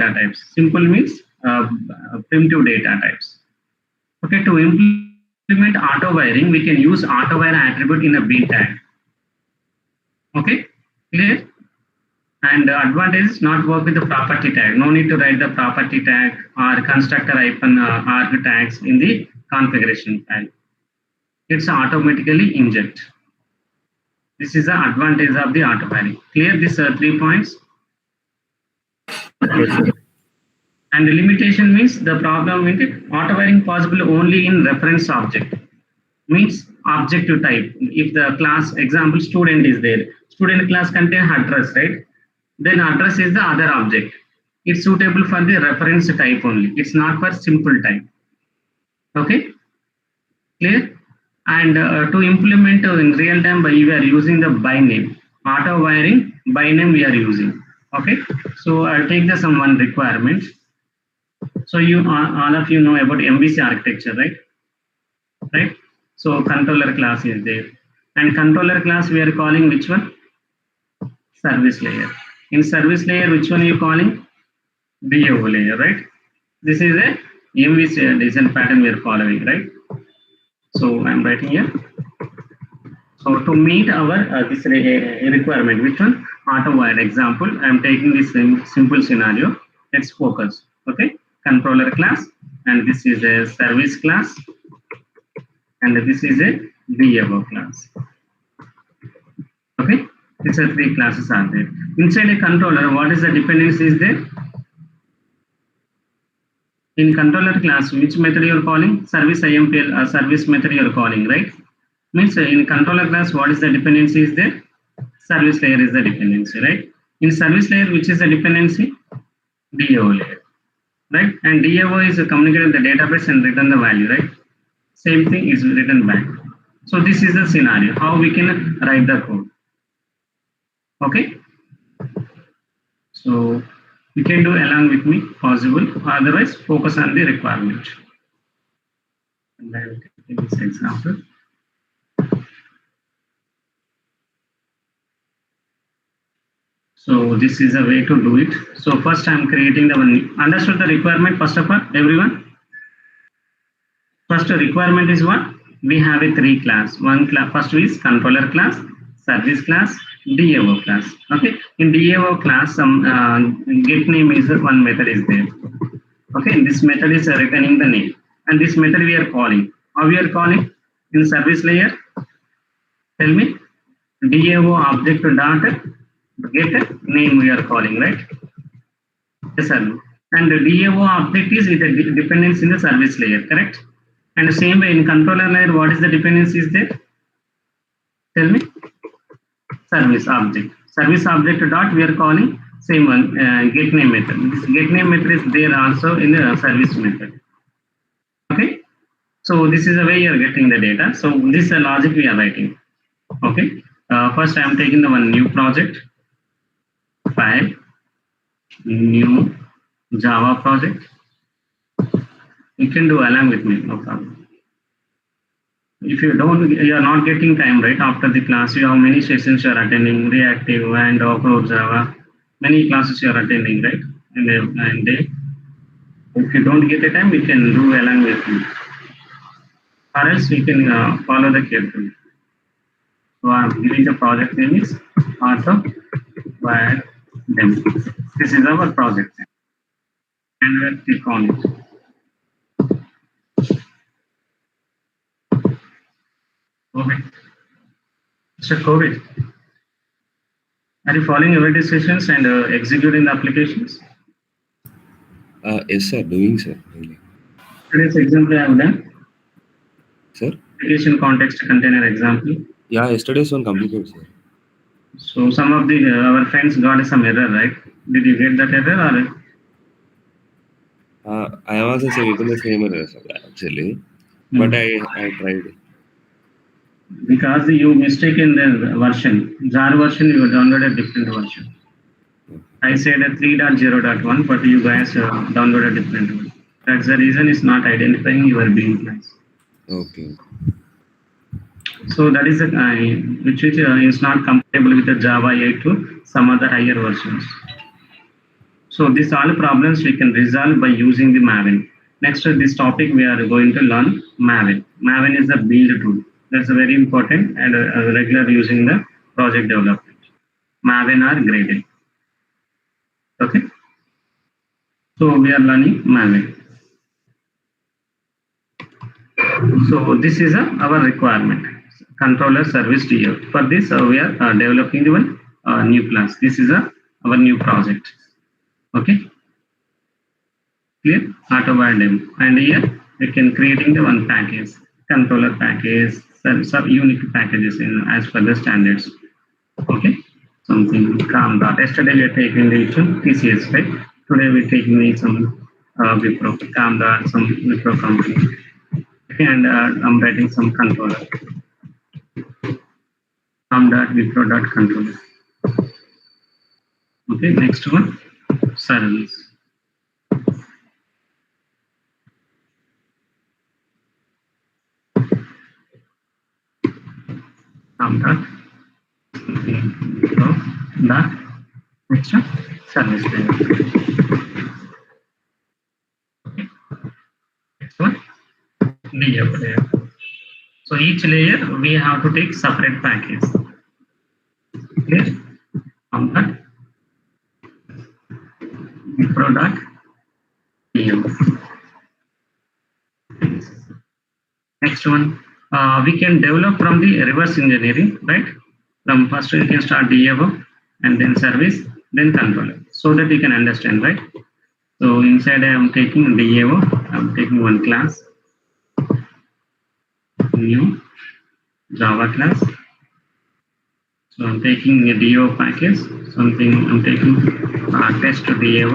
data types. Simple means primitive data types. Okay, to implement auto wiring, we can use auto wire attribute in a bin tag. Okay, clear? And advantage is not work with the property tag. No need to write the property tag or constructor arg tags in the configuration file. It's automatically inject. This is the advantage of the auto wiring. Clear these 3 points? Yes, sir. And the limitation means the problem with it, auto wiring possible only in reference object. Means objective type. If the class example student is there, student class contain address, right? Then address is the other object. It's suitable for the reference type only. It's not for simple type. Okay, clear? And to implement in real time, we are using the by name. Auto wiring by name we are using. Okay, so I'll take the some one requirement. So you all of you know about MVC architecture, right? Right. So controller class is there, and controller class we are calling which one? Service layer. In service layer, which one are you calling? DAO layer, right? This is a MVC design pattern we are following, right? So I'm writing here. So to meet our this requirement, which one? Auto wire example. I'm taking this simple scenario. Let's focus. Okay, controller class, and this is a service class, and this is a DAO class. Okay, these are 3 classes are there. Inside a controller, what is the dependency is there? In controller class, which method you are calling? Service IMPL service method you are calling, right? Means in controller class, what is the dependency is there? Service layer is the dependency, right? In service layer, which is the dependency? DAO layer, right? And DAO is communicating the database and return the value, right? Same thing is written back. So this is the scenario, how we can write the code. Okay. So you can do along with me, possible. Otherwise, focus on the requirement. And I will take this example. So this is a way to do it. So first I am creating the one. Understood the requirement first of all, everyone? First requirement is what? We have a 3 class. One class first is controller class, service class, DAO class. Okay. In DAO class, some get name is one method is there. Okay. This method is returning the name, and this method we are calling. How we are calling in service layer? Tell me. DAO object dot get name we are calling, right? Yes, sir. And the DAO object is with a dependence in the service layer, correct? And the same way in controller layer, what is the dependency is there? Tell me. Service object. Service object dot we are calling same one get name method. This get name method is there also in the service method. Okay. So this is the way you are getting the data. So this is the logic we are writing. Okay. First I am taking the one new project. File, new Java project. You can do along with me, no problem. If you are not getting time, right? After the class, you have many sessions you are attending, reactive and off-road Java. Many classes you are attending, right? And if you don't get the time, you can do along with me. Or else you can follow the carefully. So I am giving the project name is auto wire demo. This is our project name. And we'll click on it. Okay. Mr. COVID, are you following everyday sessions and executing the applications? Yes, sir. Doing, sir. Today's example I have done. Sir? Application context container example. Yeah, yesterday's one completed, sir. So some of the our friends got some error, right? Did you get that error or? I am also getting the same error, sir, actually. But I tried. Because you mistaken the version. JAR version, you downloaded a different version. I said a 3.0.1, but you guys downloaded a different one. That's the reason it's not identifying your bean class. Okay. So that is a which is not compatible with the Java 8 to some other higher versions. So these all problems we can resolve by using the Maven. Next, this topic we are going to learn Maven. Maven is the build tool. That's very important and regular using the project development. Maven or Gradle. Okay. So we are learning Maven. So this is our requirement. Controller service DO. For this, we are developing one new class. This is our new project. Okay. Clear? Autobar demo. And here we can creating the one package, controller package, some unique packages in as per the standards. Okay. Something CAM.dot. Yesterday we are taking the TCS, right? Today we are taking some Wipro, CAM.dot, some Wipro company. Okay, and I'm writing some controller. CAM.dot, Wipro.dot controller. Okay, next one, service. CAM.dot, Wipro.dot, next one, service layer. Okay, next one, DF layer. So each layer we have to take separate package. Clear? CAM.dot, Wipro.dot, next one, we can develop from the reverse engineering, right? From first you can start DAO and then service, then controller, so that you can understand, right? So inside I am taking DAO, I am taking one class, new Java class. So I'm taking a DAO package, something I'm taking test DAO.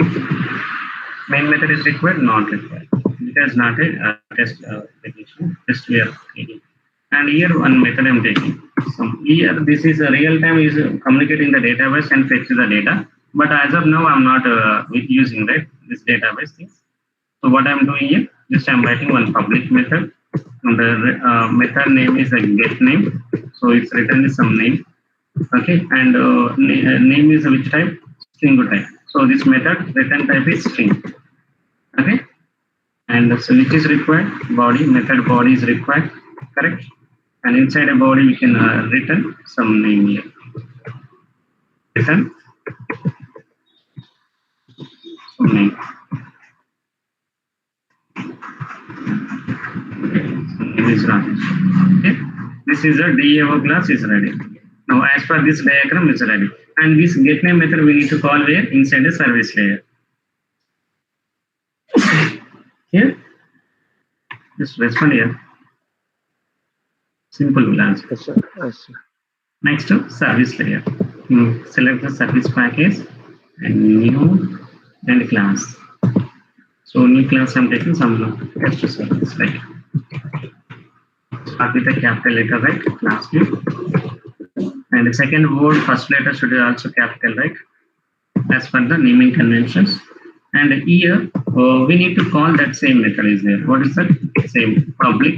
Main method is required, not required. It is not a test definition, test we are taking. And here one method I'm taking. So here this is a real time is communicating the database and fetch the data. But as of now I'm not using right this database things. So what I'm doing here, just I'm writing one public method. And the method name is a get name. So it's written is some name. Okay, and name is which type? String type. So this method return type is string. Okay, and so which is required? Body, method body is required, correct? And inside a body we can return some name here. Return some name. Okay, so name is Ramesh. Okay, this is a DAO class is ready. Now as per this diagram is ready. And this get name method we need to call where? Inside a service layer. Here, just respond here. Simple will answer. Yes, sir. Yes, sir. Next to service layer. Select the service package and new and class. So new class I'm taking some test service, right? Start with a capital letter, right? Class name. And the second word, first letter should be also capital, right? As per the naming conventions. And here we need to call that same method is there. What is that? Same public,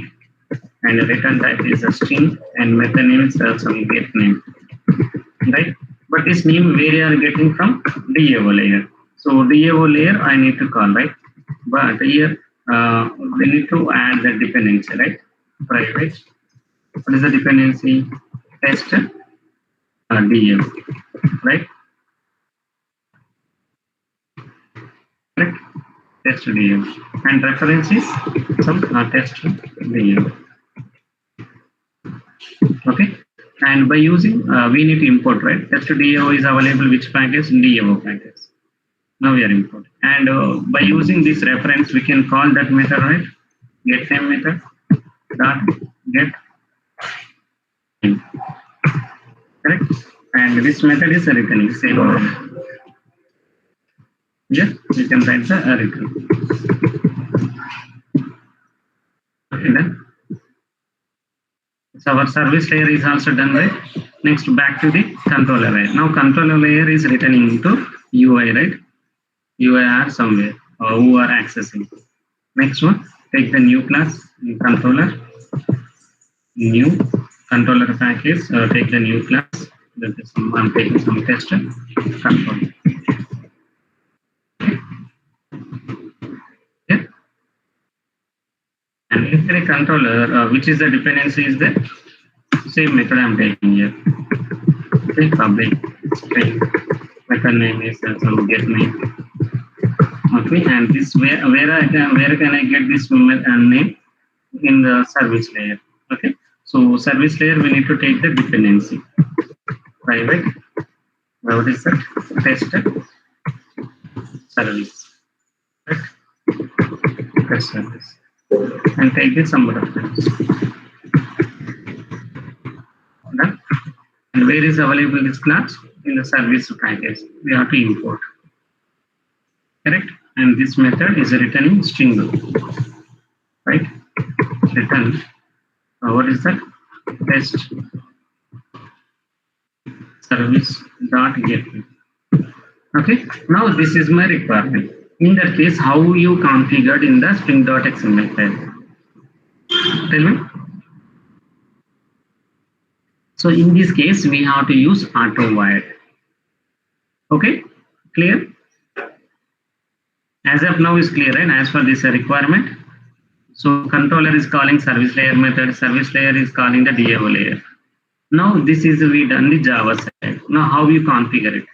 and the return type is a string, and method name is some get name, right? But this name where you are getting from DAO layer. So DAO layer I need to call, right? But here we need to add the dependency, right? Private. What is the dependency? Test DAO, right? Correct. Test DAO, and reference is some test DAO. Okay, and by using we need to import, right? Test DAO is available which package? DAO package. Now we are importing, and by using this reference we can call that method, right? Get name method dot get name. Correct, and this method is returning same. Yes, we can write the return. Okay, then. So our service layer is also done, right? Next, back to the controller layer. Now controller layer is returning to UI, right? UI are somewhere who are accessing. Next one, take the new class controller, new controller package. Take the new class. That is I'm taking some test controller. if a controller, which is the dependency is the same method I'm taking here. Okay, public string method name is some get name. Okay, and this where can I get this name in the service layer? Okay, so service layer we need to take the dependency private. What is that? Test service. Right? Test service. And take this number of times. Done. And where is available this class? In the service package. We have to import. Correct? And this method is returning string. Right? Return. What is that? Test service dot get. Okay. Now this is my requirement. In that case, how you configured in the string.xml file? Tell me. So in this case, we have to use auto-wired. Okay, clear? As of now is clear, right? As for this requirement. So controller is calling service layer method, service layer is calling the DAO layer. Now this is we done the Java side. Now how you configure it?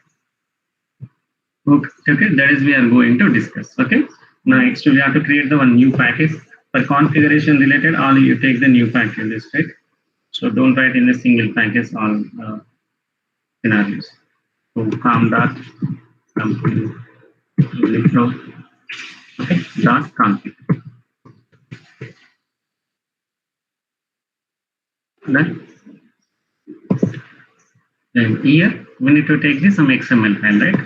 Okay, that is we are going to discuss. Okay. Now next we have to create the one new package. For configuration related, all you take the new packages, right? So don't write in a single package all scenarios. So com.config. Okay, dot config. Then here we need to take this some XML file, right?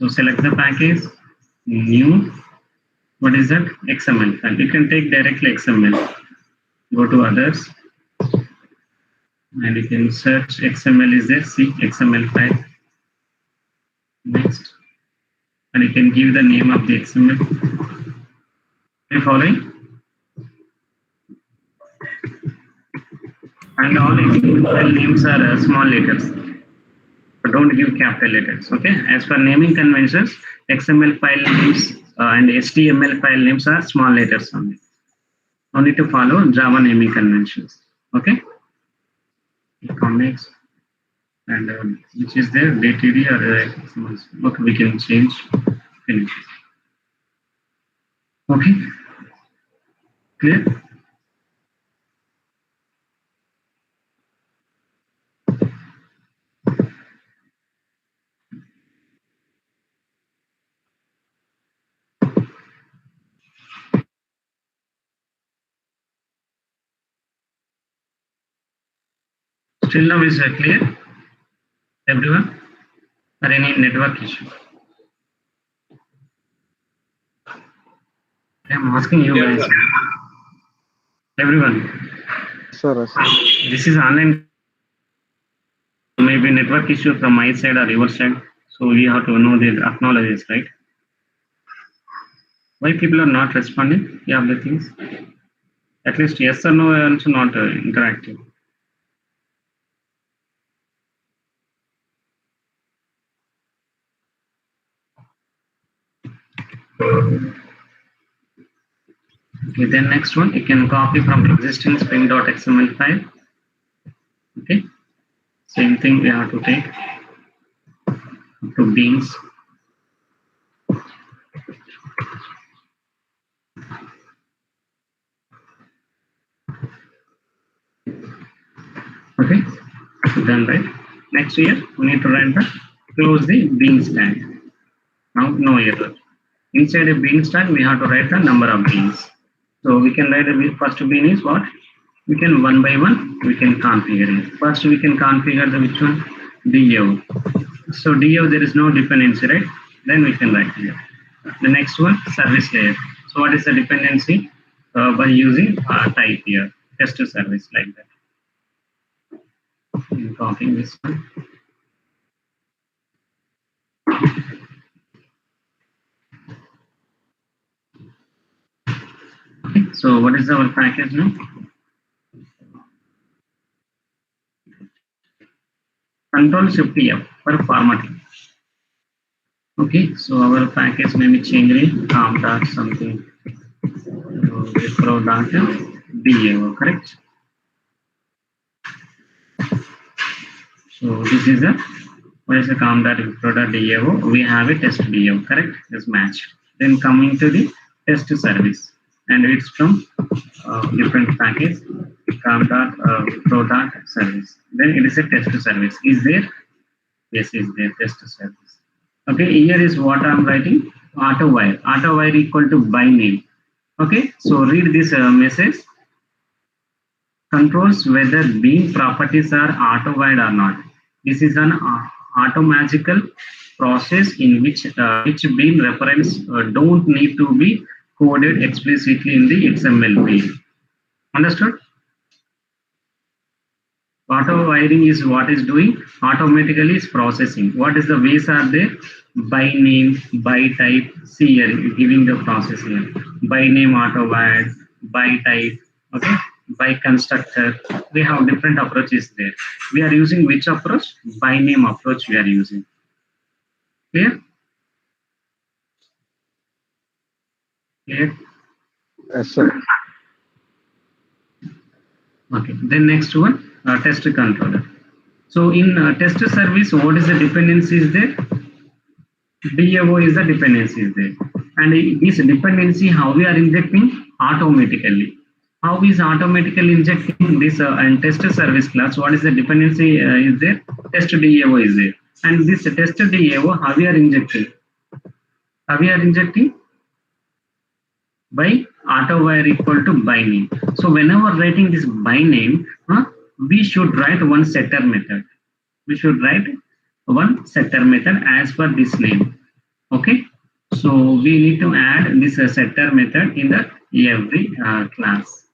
So select the package, new. What is that? XML file. You can take directly XML. Go to others. And you can search XML is there, see XML file. Next. And you can give the name of the XML. Are you following? And all XML file names are small letters. But don't give capital letters, okay? As per naming conventions, XML file names and HTML file names are small letters only. Only to follow Java naming conventions, okay? Comics and which is there DTD or okay, we can change finish. Okay, clear? Still now is clear, everyone? Or any network issue? I'm asking you guys. Everyone. Sir. This is online. Maybe network issue from my side or your side. So we have to know the acknowledge, right? Why people are not responding? You have the things. At least yes or no are also not interactive. Okay, then next one, you can copy from existing spring.xml file. Okay, same thing we have to take to beans. Okay, done, right? Next here, we need to write the close the beans tag. Now, no error. Inside a beans tag, we have to write the number of beans. So we can write the first bean is what? We can one by one, we can configure it. First, we can configure the which one? DAO. So DAO, there is no dependency, right? Then we can write here. The next one, service layer. So what is the dependency? By using type here, test to service like that. I'm copying this one. Okay, so what is our package now? Control Shift F for formatting. Okay, so our package name is changing com dot something Wipro.dao, correct? So this is a what is the com.wipro.dao? We have a test DAO, correct? This match. Then coming to the test service, and it's from different package com.wipro.service. Then it is a test service. Is there? Yes, is there test service. Okay, here is what I'm writing. Autowire. Autowire equal to by name. Okay, so read this message. Controls whether bean properties are auto-wired or not. This is an automagical process in which bean reference don't need to be coded explicitly in the XML field. Understood? Auto wiring is what is doing, automatically is processing. What is the ways are there? By name, by type, see here, giving the process here. By name auto wired, by type, okay, by constructor. We have different approaches there. We are using which approach? By name approach we are using. Clear? Clear? Yes, sir. Okay, then next one, test controller. So in test service, what is the dependencies there? DAO is the dependencies there. And this dependency, how we are injecting? Automatically. How is automatically injecting this and test service class? What is the dependency is there? Test DAO is there. And this test DAO, how we are injecting? How we are injecting? By autowire equal to by name. So whenever writing this by name, we should write one setter method. We should write one setter method as per this name. Okay. So we need to add this setter method in the every class.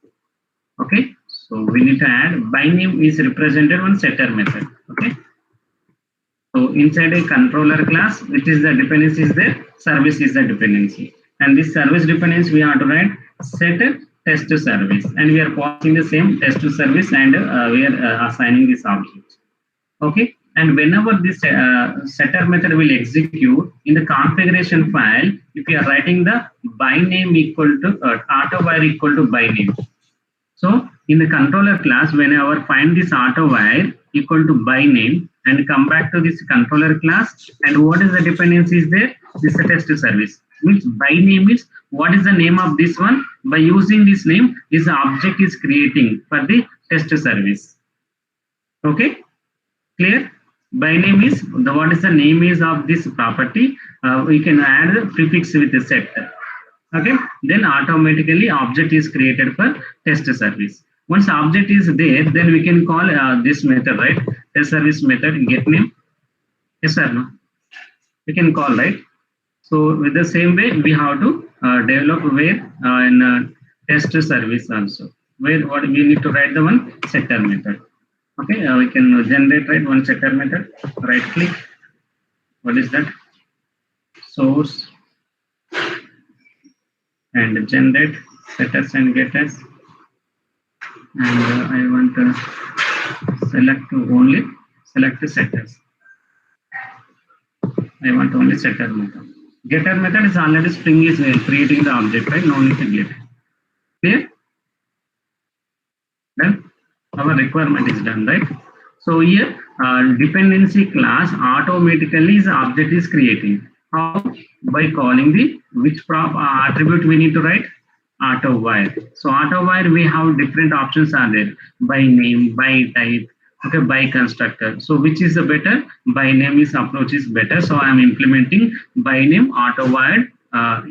Okay. So we need to add by name is represented one setter method. Okay. So inside a controller class, which is the dependency is there, service is the dependency. And this service dependency we have to write set test service, and we are passing the same test service, and we are assigning this object. Okay, and whenever this setter method will execute in the configuration file, if you are writing the by name equal to autowire equal to by name. So in the controller class, whenever find this autowire equal to by name and come back to this controller class, and what is the dependency is there? This is a test service. Means by name is what is the name of this one? By using this name, this object is creating for the test service. Okay, clear? By name is the what is the name is of this property. We can add the prefix with the set. Okay, then automatically object is created for test service. Once object is there, then we can call this method, right? Test service method get name. Yes or no? We can call, right? So with the same way, we have to develop where in test service also. Where what we need to write the one setter method. Okay, we can generate right one setter method. Right click. What is that? Source and generate setters and getters. And I want to select the setters. I want only setter method. Getter method is already Spring is creating the object, right? No need to get. Clear? Then our requirement is done, right? So here dependency class automatically is object is creating. How? By calling the which attribute we need to write? Autowire. So autowire we have different options are there. By name, by type, okay, by constructor. So which is the better? By name is approach is better. So I am implementing by name autowired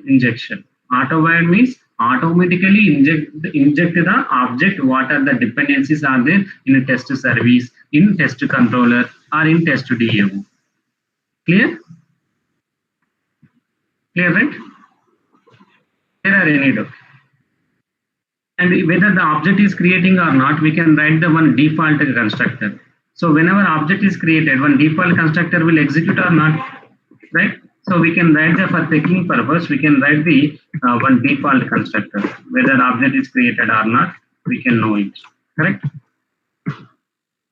injection. Autowired means automatically inject the object what are the dependencies are there in a test service, in test controller, or in test DAO. Clear? Clear, right? There are any doubt? And whether the object is creating or not, we can write the one default constructor. So whenever object is created, one default constructor will execute or not, right? So we can write the for checking purpose, we can write the one default constructor. Whether object is created or not, we can know it, correct?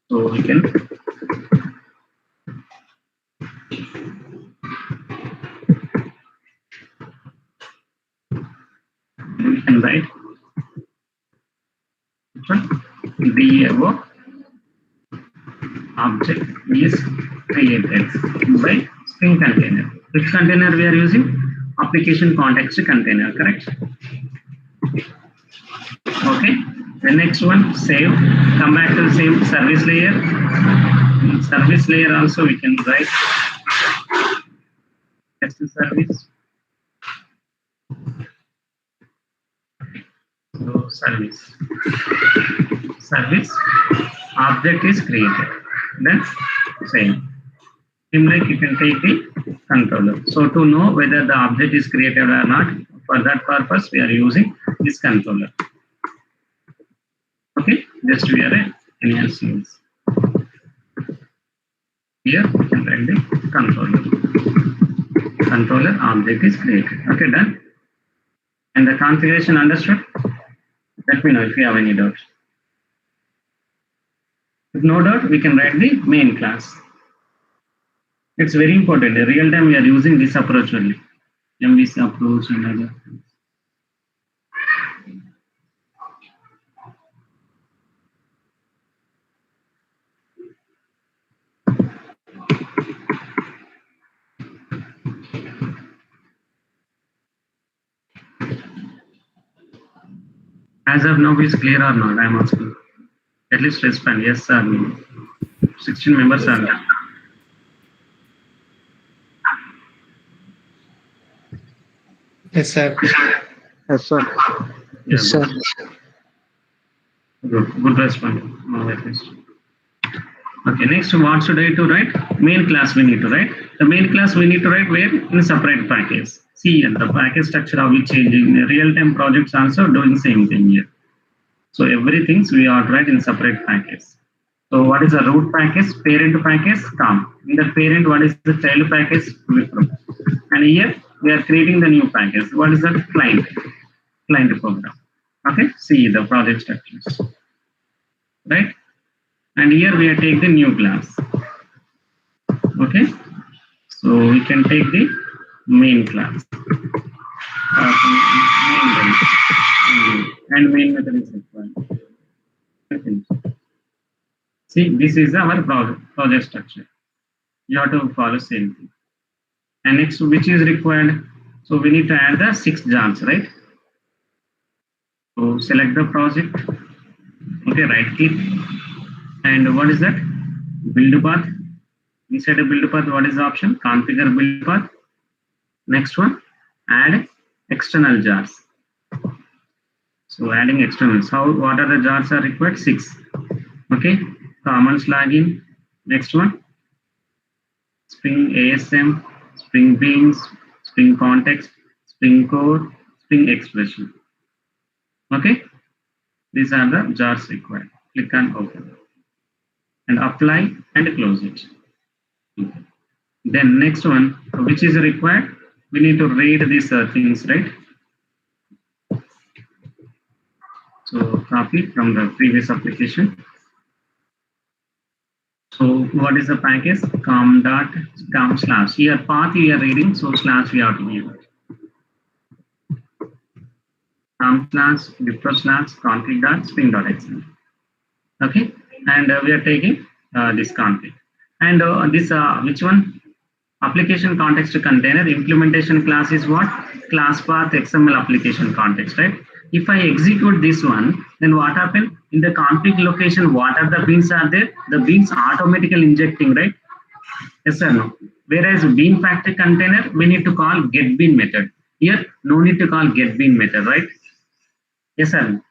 So we can write DAO object is created by Spring Container. Which container we are using? Application context container, correct? Okay. The next one, save. Come back to the same service layer. In service layer also we can write test service. So service object is created. Then same. Similarly, you can take the controller. So to know whether the object is created or not, for that purpose we are using this controller. Okay, just we are enhancing this. Here we can write the controller. Controller object is created. Okay, done. And the configuration understood? Let me know if you have any doubts. If no doubt, we can write the main class. It's very important. In real time, we are using this approach only. MVC approach and other. As of now, is clear or not? I am asking. At least respond yes or no. 16 members are there. Yes, sir. Yes, sir. Yeah, Yes, sir. good response. No, at least. Okay, next, what should I to write? Main class we need to write. The main class we need to write where? In a separate package. See, and the package structure are we changing. Real-time projects also doing same thing here. So everything we are write in separate package. So what is the root package? Parent package, COM. In the parent, what is the child package? Wipro. And here we are creating the new package. What is the client? Client program. Okay, see the project structures. Right? And here we are taking the new class. Okay, so we can take the main class. And main method is required. Okay. See, this is our project structure. You have to follow same thing. And next, which is required? So we need to add the 6 jobs, right? So select the project. Okay, right click. And what is that? Build path. Inside a build path, what is the option? Configure build path. Next one, add external jars. So adding externals. What are the jars are required? 6. Okay. Commons login. Next one, Spring ASM, Spring Beans, Spring Context, Spring Core, Spring Expression. Okay. These are the jars required. Click on open and apply and close it. Okay. Then next one, which is required? We need to read these things, right? So copy from the previous application. So what is the package? com slash. Here path we are reading, so slash we have to give it. Com slash wipro slash config dot spring dot xml. Okay, and we are taking this config. And this which one? Application context container implementation class is what? Class path XML application context, right? If I execute this one, then what happens? In the config location, what are the beans are there? The beans automatically injecting, right? Yes or no? Whereas bean factory container, we need to call get bean method. Here, no need to call get bean method, right? Yes or no?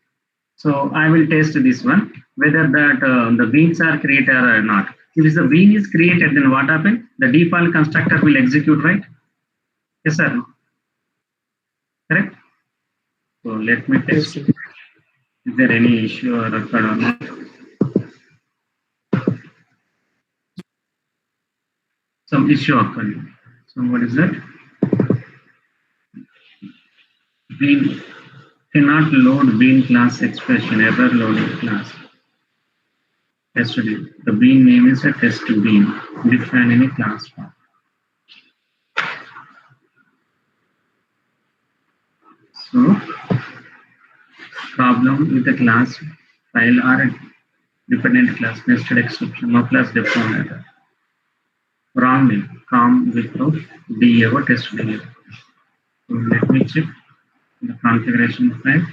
So I will test this one, whether that the beans are created or not. If the bean is created, then what happens? The default constructor will execute, right? Yes or no? Correct? So let me test. Yes, Is there any issue or occurred or not? Some issue occurred. So what is that? Bean cannot load bean class expression, error loading class. Yesterday, the bean name is a test bean. Define any class path. So, problem with the class file or Dependent class, nested exception, no class defined. Wrong name, com, wipro, DAO, test DAO. So let me check the configuration file.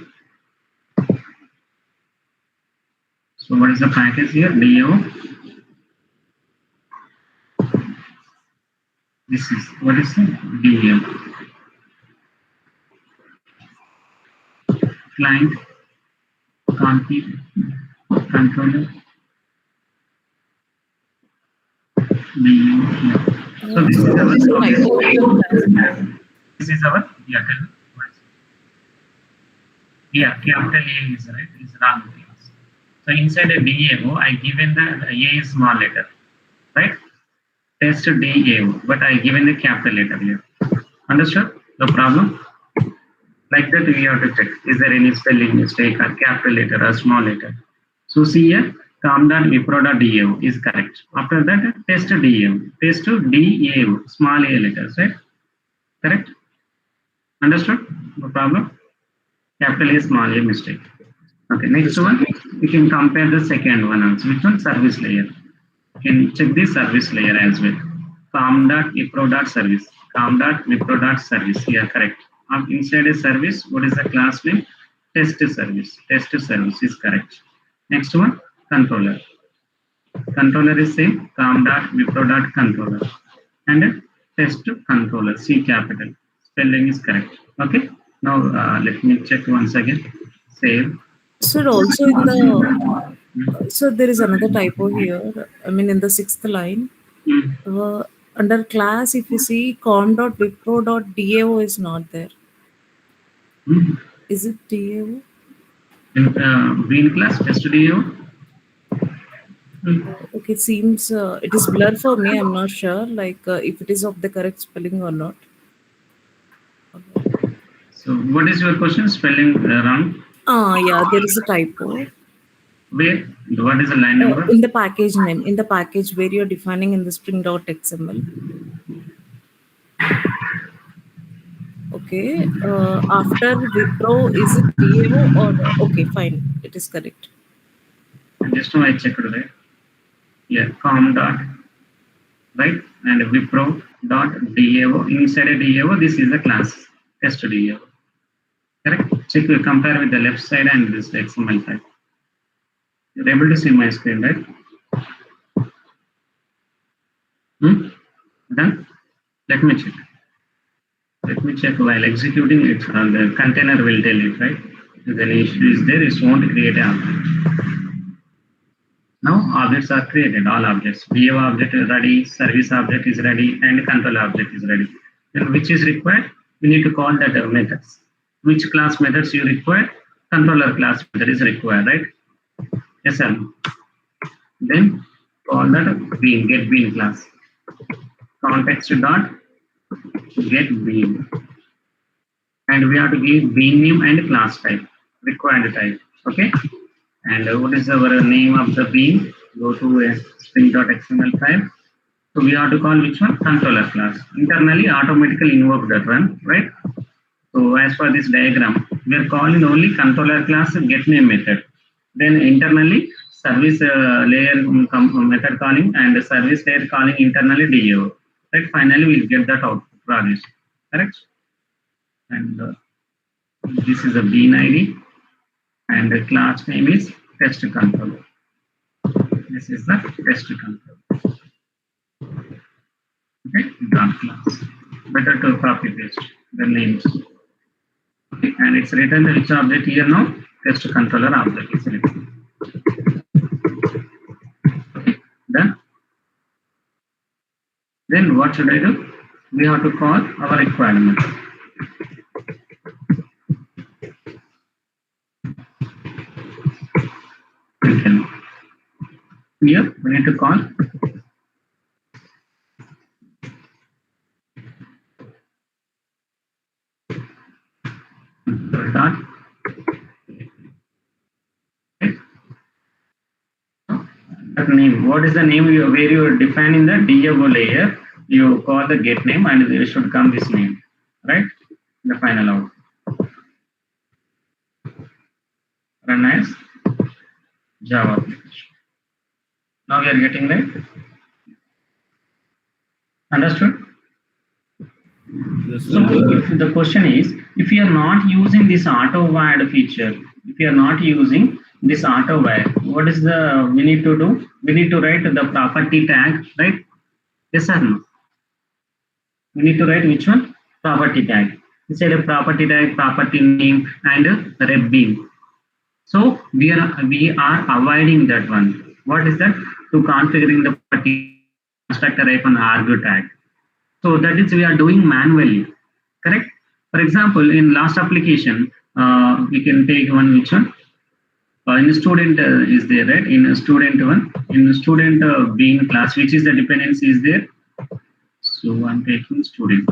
So what is the package here? DAO. This is what is the DAO. Client, config, controller, DAO. So this is our this is our tell me. Yeah, capital A is right, is wrong class. So inside a DAO, I given the A is small letter, right? Test DAO, but I given the capital letter here. Understood? No problem? Like that we have to check. Is there any spelling mistake or capital letter or small letter? So see here, com.wipro.dao is correct. After that, test DAO. Test DAO, small a letters, right? Correct? Understood? No problem? Capital A, small a mistake. Okay, next one, we can compare the second one also. Which one? Service layer. You can check the service layer as well. com.wipro.service. com.wipro.service. Yeah, correct. Inside a service, what is the class name? Test service. Test service is correct. Next one, controller. Controller is same. com.wipro.controller. And test controller. C capital. Spelling is correct. Okay. Now let me check once again. Save. Sir, also in the so there is another typo here. I mean, in the 6th line, under class, if you see com.wipro.dao is not there. Is it DAO? In green class, test DAO. Okay, it seems it is blur for me. I'm not sure, like if it is of the correct spelling or not. So, what is your question? Spelling wrong? Yeah, there is a typo. Where? What is the line number? In the package name, in the package where you're defining in the string.xml. Okay, after Wipro, is it DAO or okay, fine, it is correct. Just now I checked, right? Yeah, com dot, right? And Wipro dot DAO. Inside a DAO, this is the class, test DAO. Correct? Check, compare with the left side and this XML file. You're able to see my screen, right? Done? Let me check. Let me check while executing it. The container will tell it, right? If any issue is there, it won't create an object. Now objects are created, all objects. DAO object is ready, service object is ready, and control object is ready. Then which is required? We need to call that methods. Which class methods you require? Controller class method is required, right? Yes, sir. Then call that bean, get bean class. Context dot get bean. And we have to give bean name and class type, required type. Okay. And what is our name of the bean? Go to a string.xml file. So we have to call which one? Controller class. Internally automatically invoke that one, right? So as for this diagram, we are calling only controller class get name method. Then internally service layer method calling and service layer calling internally DAO. Right? Finally we'll get that output values. Correct? And this is a bean ID. And the class name is test controller. This is the test controller. Okay, dot class. Better to copy paste the names. Okay, and it's written which object here now? Test controller object is written. Okay, done. Then what should I do? We have to call our requirement. Here we need to call dot. Okay. That name. What is the name where you are defining the DAO layer? You call the get name and there should come this name, right? The final output. Run as Java application. Now we are getting that. Understood? Yes, So if the question is, if you are not using this auto wired feature, if you are not using this auto wire, what is the we need to do? We need to write the property tag, right? Yes or no? We need to write which one? Property tag. Inside a property tag, property name, and a rep bean. So we are avoiding that one. What is that? To configuring the property constructor type and argue tag. So that is we are doing manually, correct? For example, in last application, we can take one which one? In the student is there, right? In a student one, in the student being class, which is the dependency is there. So I'm taking student.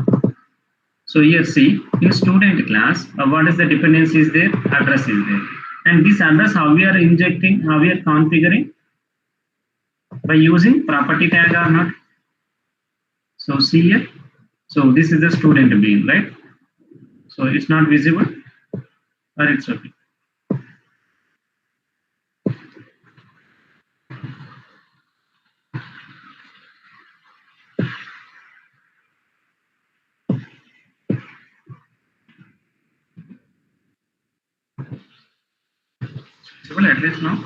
So here see, in student class, what is the dependency is there? Address is there. And this address, how we are injecting, how we are configuring? By using property tag or not? So see here. So this is the student being, right? So it's not visible or it's okay. Visible at least now.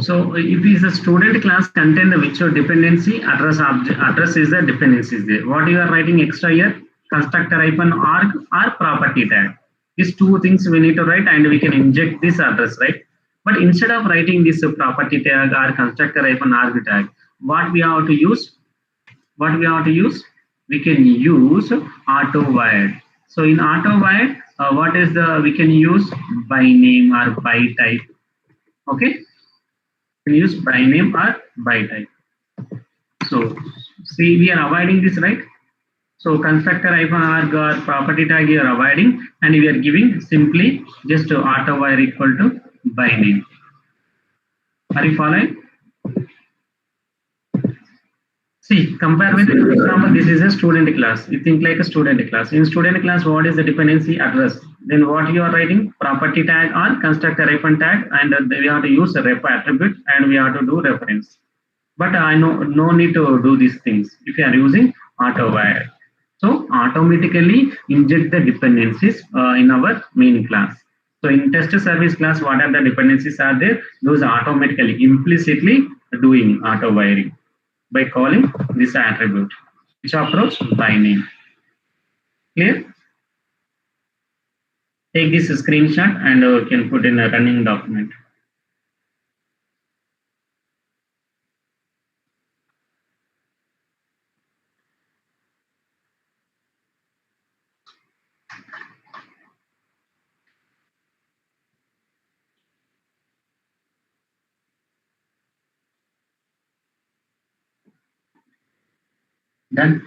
So if is a student class contain the which dependency address object address is the dependency is there. What you are writing extra here? Constructor hyphen arg or property tag. These two things we need to write and we can inject this address, right? But instead of writing this property tag or constructor hyphen arg tag, what we have to use? What we have to use? We can use auto wired. So in auto wired, what is the we can use by name or by type. Okay. Can use by name or by type. So see, we are avoiding this, right? So constructor hyphen arg or property tag you are avoiding, and we are giving simply just auto wire equal to by name. Are you following? See, compare with example, this is a student class. You think like a student class. In student class, what is the dependency address? Then what you are writing? Property tag or constructor hyphen tag, and we have to use a rep attribute and we have to do reference. But I know no need to do these things if you are using auto wire. So automatically inject the dependencies in our main class. So in test service class, what are the dependencies are there? Those are automatically implicitly doing auto wiring by calling this attribute. Which approach? By name. Clear? Take this screenshot and you can put in a running document. Done.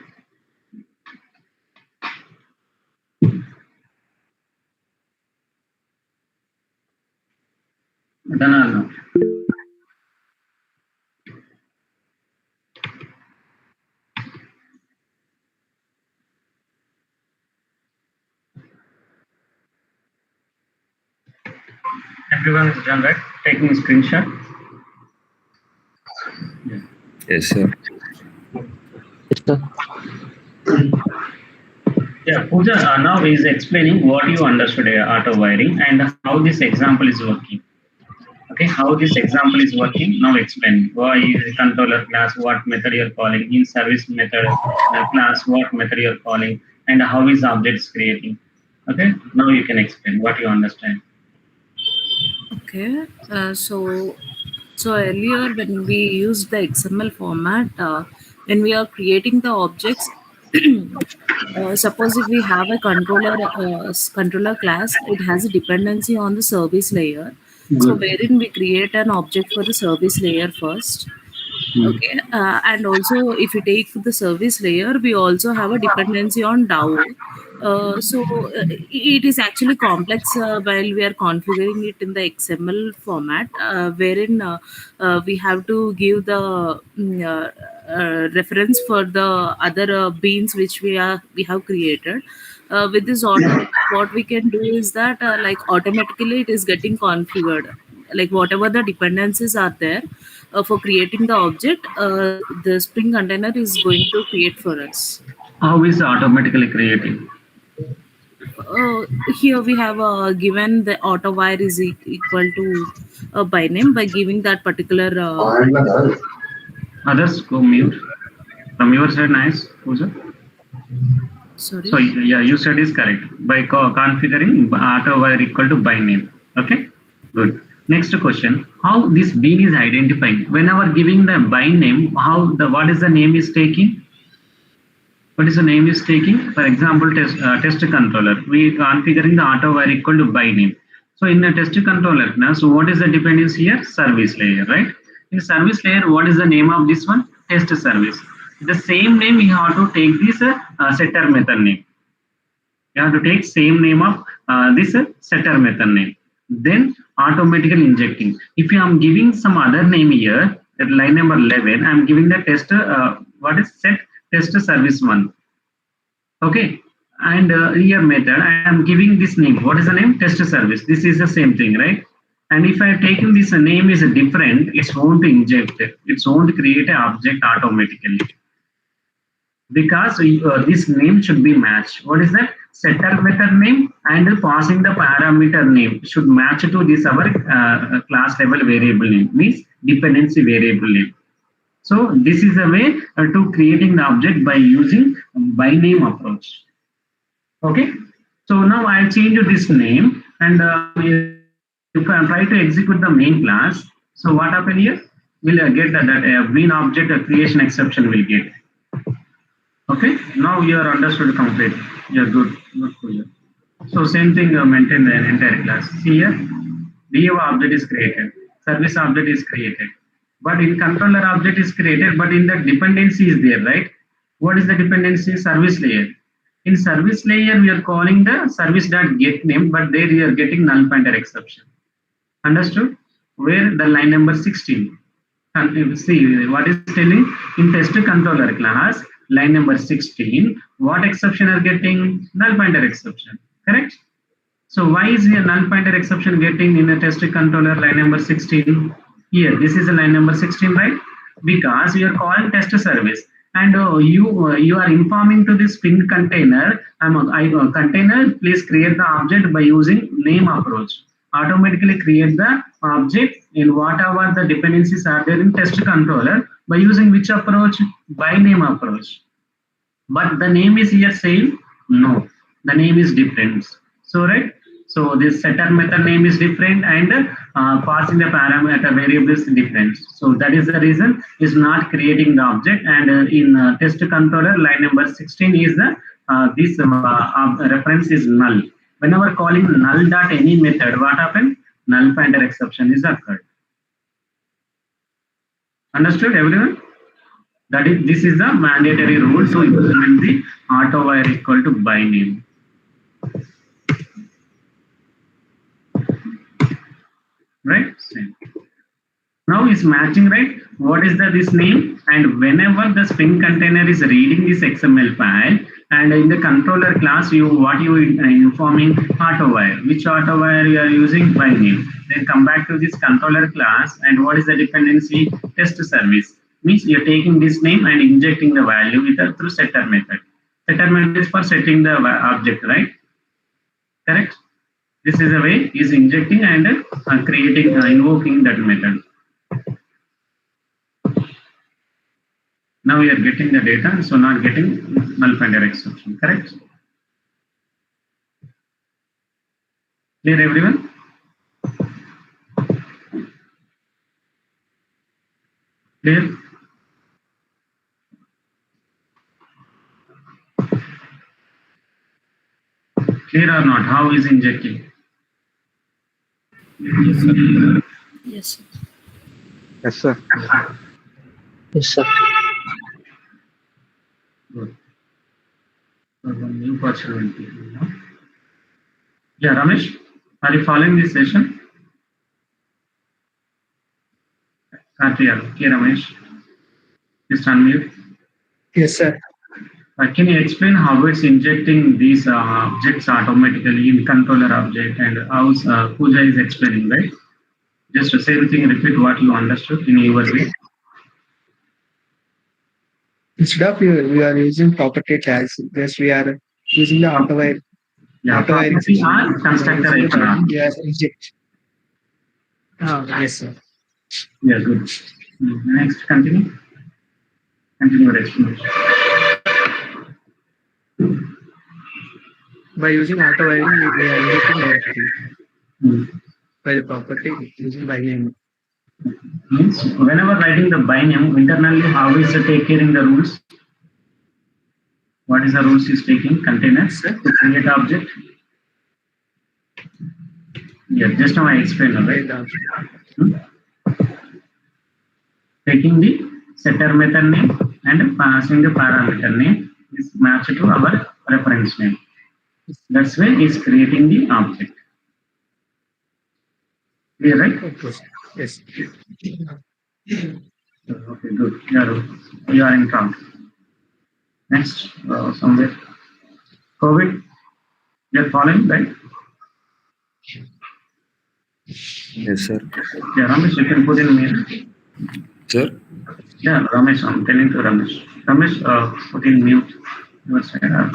Done or no? Everyone is done, right? Taking a screenshot. Yes, sir. Yeah, Pooja now is explaining what you understood auto wiring and how this example is working. Okay, how this example is working. Now explain. Why is controller class? What method you are calling? In service method class? What method you are calling? And how is objects creating? Okay, now you can explain what you understand. Okay. So earlier when we used the XML format, when we are creating the objects, suppose if we have a controller class, it has a dependency on the service layer. So wherein we create an object for the service layer first. Okay, and also if you take the service layer, we also have a dependency on DAO. It is actually complex while we are configuring it in the XML format, wherein we have to give the reference for the other beans which we have created. With this auto, what we can do is that like automatically it is getting configured. like whatever the dependencies are there for creating the object, the Spring container is going to create for us. How is automatically creating? Here we have given the auto wire is equal to by name by giving that particular. Others go mute. From your side, nice, Pooja. Sorry. So yeah, you said is correct. By configuring auto wire equal to by name. Okay, good. Next question: how this bean is identifying? Whenever giving the by name, what is the name is taking? What is the name is taking? For example, test controller. We configuring the auto wire equal to by name. So in the test controller, now, so what is the dependency here? Service layer, right? In service layer, what is the name of this one? Test service. The same name we have to take this setter method name. You have to take same name of this setter method name. Then automatically injecting. If I am giving some other name here, at line number 11, I am giving the test. What is set test service 1? Okay, and here method I am giving this name. What is the name? Test service. This is the same thing, right? And if I have taken this name is different, it's going to inject it. It's going to create an object automatically. Because this name should be matched. What is that? Setter method name and passing the parameter name should match to this our class level variable name, means dependency variable name. So this is a way to creating the object by using by name approach. Okay. So now I change this name, and if I try to execute the main class, so what happen here? We'll get that main object creation exception will get. Okay, now you are understood complete. You're good for you. So same thing, maintain the entire class. See here, DAO object is created, service object is created, but in controller object is created, but in the dependency is there, right? What is the dependency? Service layer. In service layer, we are calling the service.get name, but there we are getting null pointer exception. Understood? Where the line number 16. And see what is telling in test controller class. Line number 16, what exception are getting? Null pointer exception, correct? So why is here null pointer exception getting in a test controller line number 16? Here, this is a line number 16, right? Because you are calling test service, and you are informing to this Spring container, container, please create the object by using name approach. Automatically create the object in whatever the dependencies are there in test controller by using which approach? By name approach. But the name is here same? No, the name is different. So right, so this setter method name is different, and passing the parameter variable is different. So that is the reason is not creating the object, and in test controller line number 16 is the this reference is null. Whenever calling null dot any method, what happened? Null pointer exception is occurred. Understood, everyone? That is, this is the mandatory rule to implement the auto wire equal to by name. Right? Same. Now is matching, right? What is this name? And whenever the Spring container is reading this XML file, and in the controller class, what you informing auto wire. Which auto wire you are using? By name. Then come back to this controller class, and what is the dependency? Test service. Means you are taking this name and injecting the value with through setter method. Setter method is for setting the object, right? Correct? This is a way is injecting and creating, invoking that method. Now we are getting the data, so not getting null pointer exception, correct? Clear, everyone? Clear? Clear or not? How is injecting? Yes, sir. Yes, sir. Yes, sir. Good. So the new opportunity. Yeah, Ramesh, are you following this session? Can't hear. Okay, Ramesh. Just unmute. Yes, sir. Can you explain how it's injecting these objects automatically in controller object, and how Pooja is explaining, right? Just the same thing, repeat what you understood in your way. Instead of we are using property tags, just we are using the auto-wire. Yeah, Auto-wiring property system. or constructor Using the hyphen R. joining, we are inject. Yes, sir. Yeah, good. Next, continue. Continue your explanation. By using auto-wiring, we are injecting directly Hmm. by the property using by name. Means whenever writing the binomial, internally how is it taking the rules? What is the rules is taking? Containers to create object. Yeah, just now I explained, right? Hmm? Taking the setter method name and passing the parameter name is matched to our reference name. That's why it's creating the object. Clear, right? Okay, sir. Yes. Okay, good. You are in count. Next, somewhere. COVID, you're following, right? Yes, sir. Yeah, Ramesh, you can put in mail. Sir? Yeah, Ramesh, I'm telling to Ramesh. Ramesh, put in mute your side.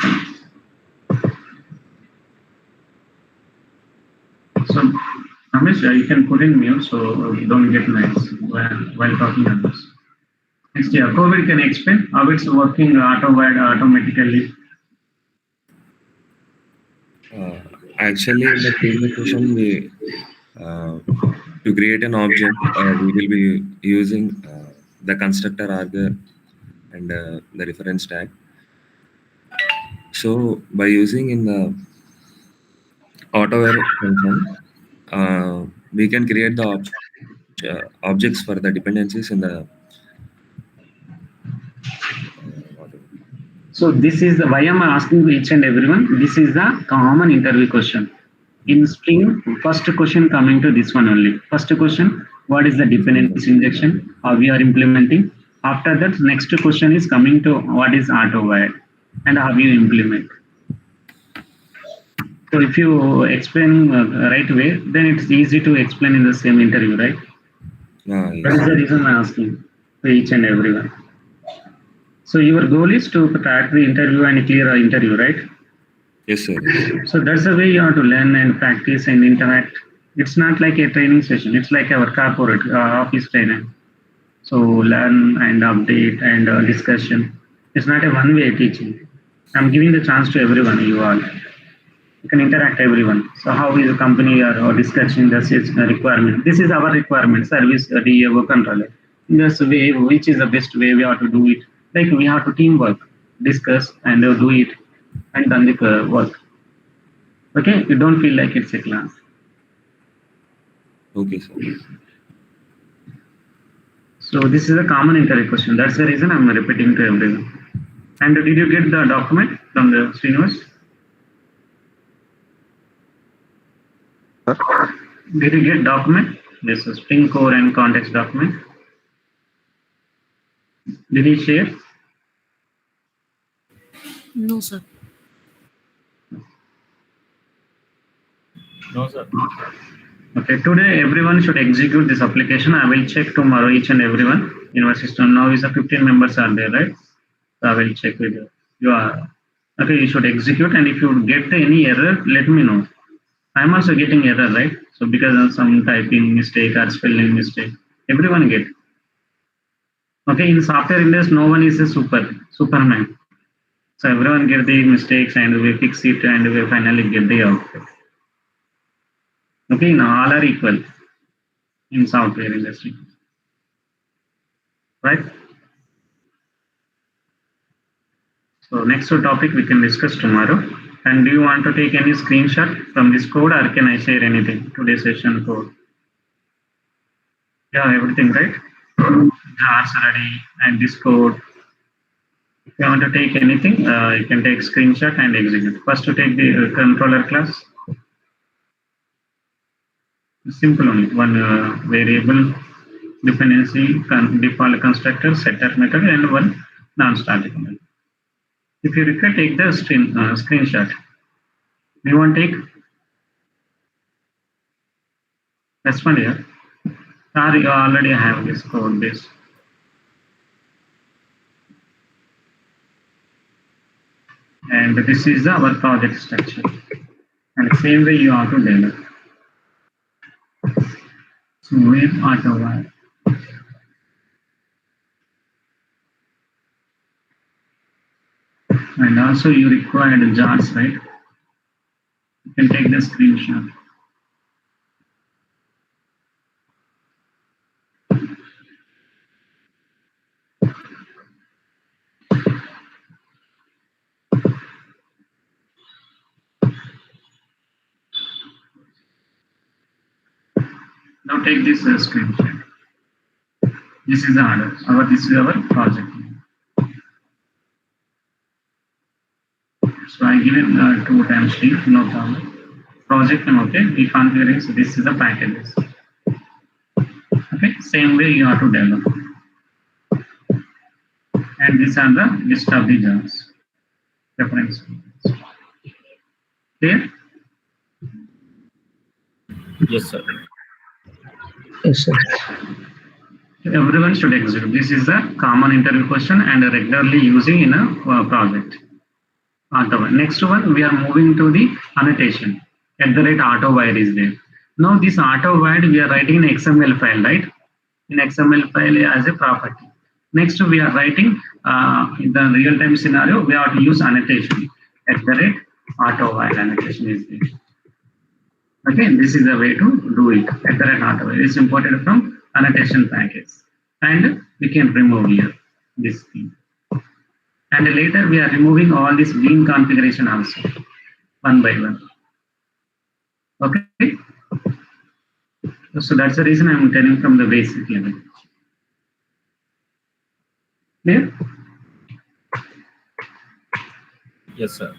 So, Ramesh, you can put in mute so you don't get noise while talking on this. Next, yeah, COVID can explain how it's working automatically. Actually, in the previous session, we to create an object, we will be using the constructor argur and the reference tag. So by using in the AutoWare function, we can create the objects for the dependencies in the So this is the why I'm asking each and everyone. This is the common interview question. In Spring, first question coming to this one only. First question, what is the dependency injection? How we are implementing? After that, next question is coming to what is AutoWire and how you implement. So if you explain right way, then it's easy to explain in the same interview, right? That is yes. the reason I'm asking to each and everyone. So your goal is to crack the interview and clear an interview, right? Yes, sir. So that's the way you have to learn and practice and interact. It's not like a training session. It's like our corporate office training. So learn and update and discussion. It's not a one-way teaching. I'm giving the chance to everyone. You all. You can interact everyone. So how is the company or discussing the requirement? This is our requirement. Service DAO controller. This way, which is the best way we have to do it? Like we have to teamwork, discuss and do it and done the work. Okay, you don't feel like it's a class. Okay, sir. So this is a common interview question. That's the reason I'm repeating to everyone. And did you get the document from the Srinivas? Did you get document? This is Spring Core and context document. Did he share? No, sir. No, sir. Okay, today everyone should execute this application. I will check tomorrow each and everyone in our system. Now is 15 members are there, right? So I will check with you. You are okay. You should execute, and if you get any error, let me know. I'm also getting error, right? So because of some typing mistake or spelling mistake, everyone get. Okay, in software industry, no one is a Superman. So everyone get the mistakes and we fix it and we finally get the output. Okay, now all are equal in software industry, right? So next topic we can discuss tomorrow. And do you want to take any screenshot from this code or can I share anything? Today's session code. Yeah, everything right? Jars ready and this code. If you want to take anything, you can take screenshot and execute. First to take the controller class. Simple only. One variable dependency, default constructor, setter method, and one non-static method. If you require, take the screenshot. You want to take? Respond here. Or you already have this code base. And this is our project structure. And same way you have to develop. So with AutoWire. And also you require the jars, right? You can take the screenshot. Now take this screenshot. This is the order. This is our project. So I give it 2 times T, no problem. Project name, okay. We configure it. So this is the packages. Okay. Same way you have to develop. And these are the list of the jobs. Reference. Clear? Yes, sir. Yes, sir. Everyone should execute. This is a common interview question and regularly using in a project. AutoWire. Next one, we are moving to the annotation. @AutoWire is there. Now this AutoWire we are writing in XML file, right? In XML file as a property. Next we are writing in the real-time scenario, we have to use annotation. @AutoWire annotation is there. Okay, this is the way to do it. @AutoWire is imported from annotation package. And we can remove here this thing. And later we are removing all this bean configuration also, one by one. Okay. So that's the reason I'm telling from the basic level. Clear? Yes, sir.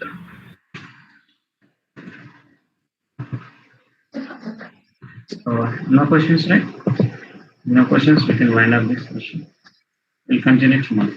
So no questions, right? No questions, we can wind up this session. We'll continue tomorrow.